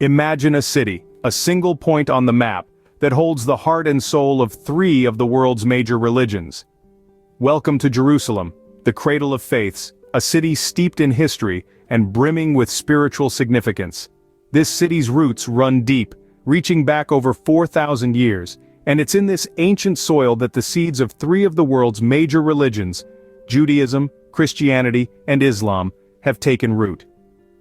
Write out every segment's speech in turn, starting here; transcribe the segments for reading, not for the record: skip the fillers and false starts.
Imagine a city, a single point on the map, that holds the heart and soul of three of the world's major religions. Welcome to Jerusalem, the Cradle of Faiths, a city steeped in history and brimming with spiritual significance. This city's roots run deep, reaching back over 4,000 years, and it's in this ancient soil that the seeds of three of the world's major religions, Judaism, Christianity, and Islam, have taken root.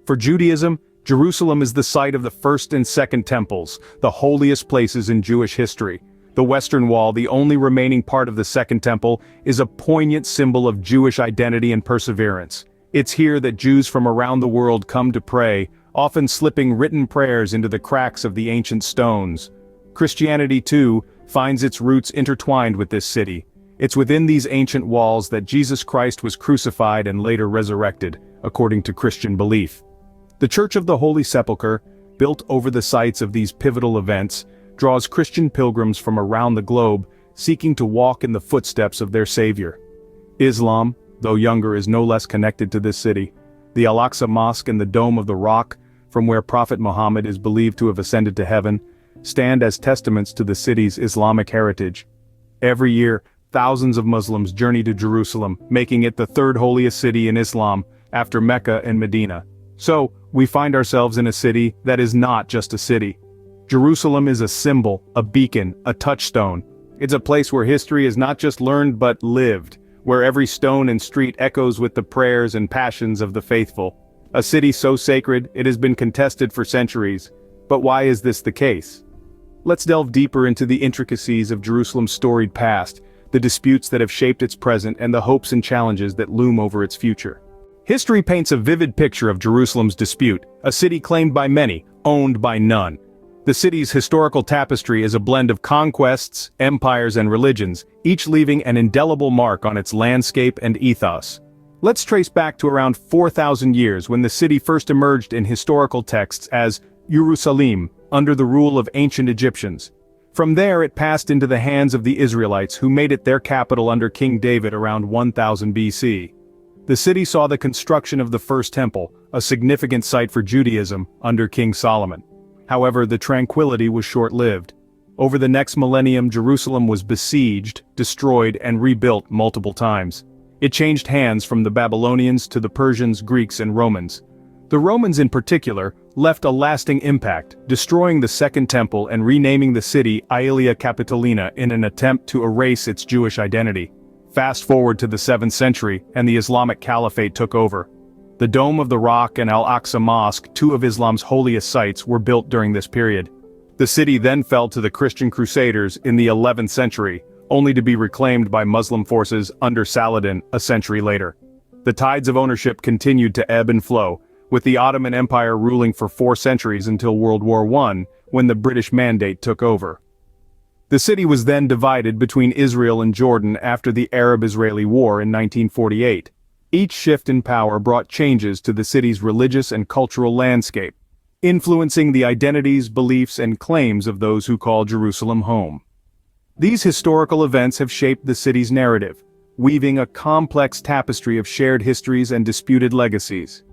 For Judaism, Jerusalem is the site of the first and second temples, the holiest places in Jewish history. The Western Wall, the only remaining part of the Second Temple, is a poignant symbol of Jewish identity and perseverance. It's here that Jews from around the world come to pray, often slipping written prayers into the cracks of the ancient stones. Christianity, too, finds its roots intertwined with this city. It's within these ancient walls that Jesus Christ was crucified and later resurrected, according to Christian belief. The Church of the Holy Sepulchre, built over the sites of these pivotal events, draws Christian pilgrims from around the globe, seeking to walk in the footsteps of their Savior. Islam, though younger, is no less connected to this city. The Al-Aqsa Mosque and the Dome of the Rock, from where Prophet Muhammad is believed to have ascended to heaven, stand as testaments to the city's Islamic heritage. Every year, thousands of Muslims journey to Jerusalem, making it the third holiest city in Islam, after Mecca and Medina. So, we find ourselves in a city that is not just a city. Jerusalem is a symbol, a beacon, a touchstone. It's a place where history is not just learned but lived, where every stone and street echoes with the prayers and passions of the faithful. A city so sacred, it has been contested for centuries. But why is this the case? Let's delve deeper into the intricacies of Jerusalem's storied past, the disputes that have shaped its present and the hopes and challenges that loom over its future. History paints a vivid picture of Jerusalem's dispute, a city claimed by many, owned by none. The city's historical tapestry is a blend of conquests, empires and religions, each leaving an indelible mark on its landscape and ethos. Let's trace back to around 4,000 years when the city first emerged in historical texts as Jerusalem, under the rule of ancient Egyptians. From there it passed into the hands of the Israelites, who made it their capital under King David around 1000 BC. The city saw the construction of the First Temple, a significant site for Judaism, under King Solomon. However, the tranquility was short-lived. Over the next millennium, Jerusalem was besieged, destroyed, and rebuilt multiple times. It changed hands from the Babylonians to the Persians, Greeks, and Romans. The Romans in particular left a lasting impact, destroying the Second Temple and renaming the city Aelia Capitolina in an attempt to erase its Jewish identity. Fast forward to the 7th century, and the Islamic Caliphate took over. The Dome of the Rock and Al-Aqsa Mosque, two of Islam's holiest sites, were built during this period. The city then fell to the Christian Crusaders in the 11th century, only to be reclaimed by Muslim forces under Saladin a century later. The tides of ownership continued to ebb and flow, with the Ottoman Empire ruling for 4 centuries until World War I, when the British Mandate took over. The city was then divided between Israel and Jordan after the Arab-Israeli War in 1948. Each shift in power brought changes to the city's religious and cultural landscape, influencing the identities, beliefs, and claims of those who call Jerusalem home. These historical events have shaped the city's narrative, weaving a complex tapestry of shared histories and disputed legacies.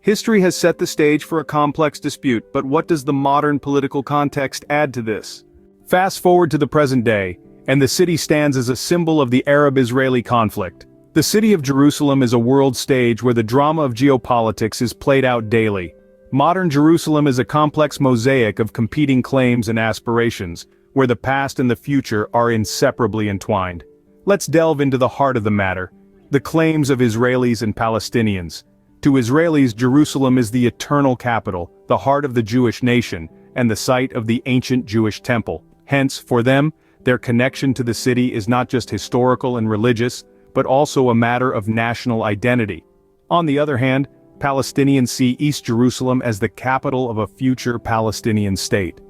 History has set the stage for a complex dispute, but what does the modern political context add to this? Fast forward to the present day, and the city stands as a symbol of the Arab-Israeli conflict. The city of Jerusalem is a world stage where the drama of geopolitics is played out daily. Modern Jerusalem is a complex mosaic of competing claims and aspirations, where the past and the future are inseparably entwined. Let's delve into the heart of the matter, the claims of Israelis and Palestinians. To Israelis, Jerusalem is the eternal capital, the heart of the Jewish nation, and the site of the ancient Jewish temple. Hence, for them, their connection to the city is not just historical and religious, but also a matter of national identity. On the other hand, Palestinians see East Jerusalem as the capital of a future Palestinian state.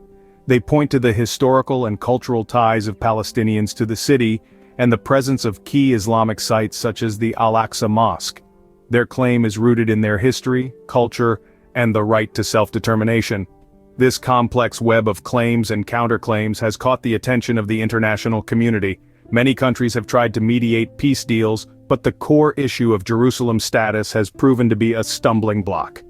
They point to the historical and cultural ties of Palestinians to the city and the presence of key Islamic sites such as the Al-Aqsa Mosque. Their claim is rooted in their history, culture, and the right to self-determination. This complex web of claims and counterclaims has caught the attention of the international community. Many countries have tried to mediate peace deals, but the core issue of Jerusalem's status has proven to be a stumbling block.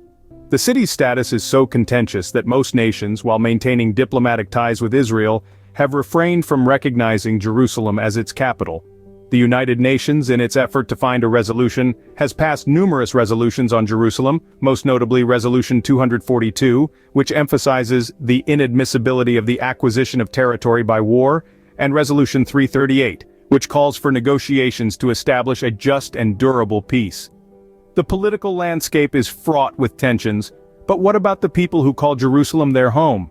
The city's status is so contentious that most nations, while maintaining diplomatic ties with Israel, have refrained from recognizing Jerusalem as its capital. The United Nations, in its effort to find a resolution, has passed numerous resolutions on Jerusalem, most notably Resolution 242, which emphasizes the inadmissibility of the acquisition of territory by war, and Resolution 338, which calls for negotiations to establish a just and durable peace. The political landscape is fraught with tensions, but what about the people who call Jerusalem their home?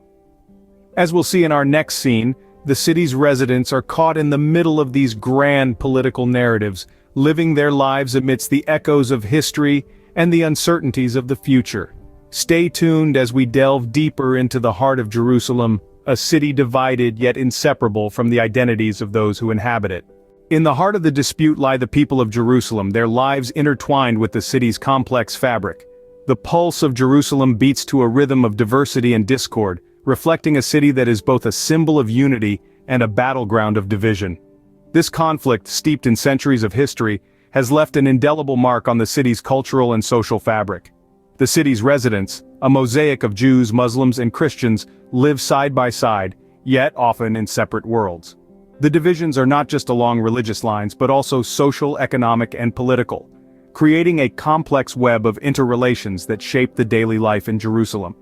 As we'll see in our next scene, the city's residents are caught in the middle of these grand political narratives, living their lives amidst the echoes of history and the uncertainties of the future. Stay tuned as we delve deeper into the heart of Jerusalem, a city divided yet inseparable from the identities of those who inhabit it. In the heart of the dispute lie the people of Jerusalem, their lives intertwined with the city's complex fabric. The pulse of Jerusalem beats to a rhythm of diversity and discord, reflecting a city that is both a symbol of unity and a battleground of division. This conflict, steeped in centuries of history, has left an indelible mark on the city's cultural and social fabric. The city's residents, a mosaic of Jews, Muslims, and Christians, live side by side, yet often in separate worlds. The divisions are not just along religious lines but also social, economic, and political, creating a complex web of interrelations that shape the daily life in Jerusalem.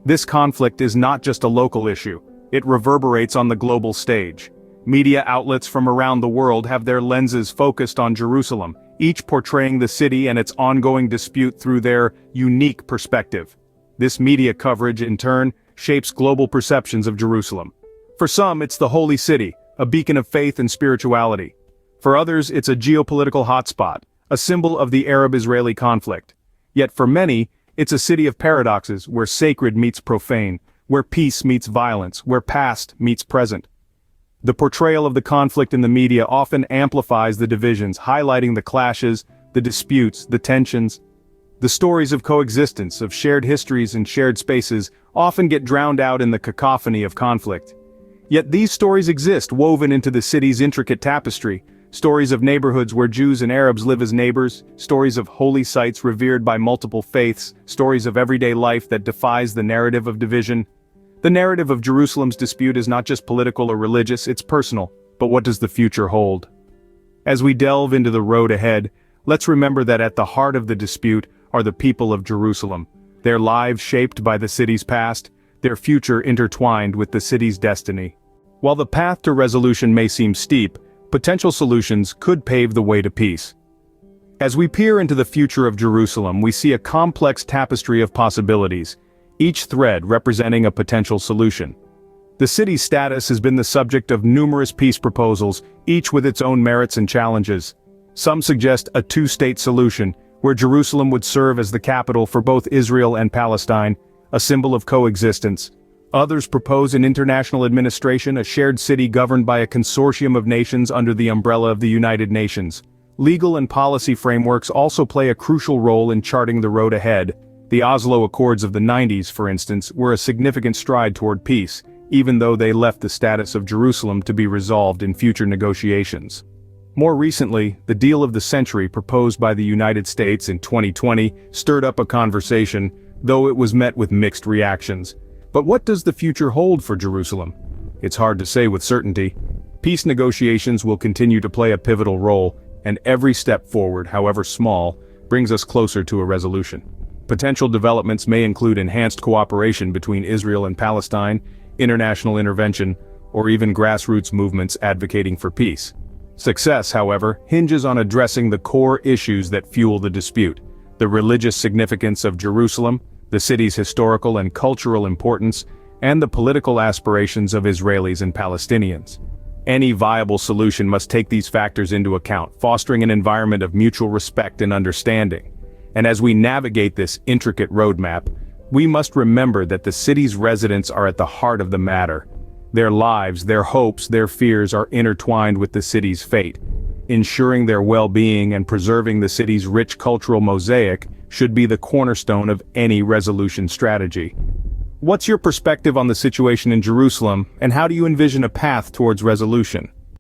This conflict is not just a local issue, it reverberates on the global stage. Media outlets from around the world have their lenses focused on Jerusalem, each portraying the city and its ongoing dispute through their unique perspective. This media coverage, in turn, shapes global perceptions of Jerusalem. For some, it's the holy city, a beacon of faith and spirituality. For others, it's a geopolitical hotspot, a symbol of the Arab-Israeli conflict. Yet for many, it's a city of paradoxes where sacred meets profane, where peace meets violence, where past meets present. The portrayal of the conflict in the media often amplifies the divisions, highlighting the clashes, the disputes, the tensions. The stories of coexistence, of shared histories and shared spaces, often get drowned out in the cacophony of conflict. Yet these stories exist, woven into the city's intricate tapestry. Stories of neighborhoods where Jews and Arabs live as neighbors, stories of holy sites revered by multiple faiths, stories of everyday life that defies the narrative of division. The narrative of Jerusalem's dispute is not just political or religious, it's personal. But what does the future hold? As we delve into the road ahead, let's remember that at the heart of the dispute are the people of Jerusalem, their lives shaped by the city's past, their future intertwined with the city's destiny. While the path to resolution may seem steep, potential solutions could pave the way to peace. As we peer into the future of Jerusalem, we see a complex tapestry of possibilities, each thread representing a potential solution. The city's status has been the subject of numerous peace proposals, each with its own merits and challenges. Some suggest a two-state solution, where Jerusalem would serve as the capital for both Israel and Palestine, a symbol of coexistence. Others propose an international administration, a shared city governed by a consortium of nations under the umbrella of the United Nations. Legal and policy frameworks also play a crucial role in charting the road ahead. The Oslo Accords of the 90s, for instance, were a significant stride toward peace, even though they left the status of Jerusalem to be resolved in future negotiations. More recently, the deal of the century proposed by the United States in 2020 stirred up a conversation, though it was met with mixed reactions. But what does the future hold for Jerusalem? It's hard to say with certainty. Peace negotiations will continue to play a pivotal role, and every step forward, however small, brings us closer to a resolution. Potential developments may include enhanced cooperation between Israel and Palestine, international intervention, or even grassroots movements advocating for peace. Success, however, hinges on addressing the core issues that fuel the dispute: the religious significance of Jerusalem, the city's historical and cultural importance, and the political aspirations of Israelis and Palestinians. Any viable solution must take these factors into account, fostering an environment of mutual respect and understanding. And as we navigate this intricate roadmap, we must remember that the city's residents are at the heart of the matter. Their lives, their hopes, their fears are intertwined with the city's fate. Ensuring their well-being and preserving the city's rich cultural mosaic should be the cornerstone of any resolution strategy. What's your perspective on the situation in Jerusalem, and how do you envision a path towards resolution?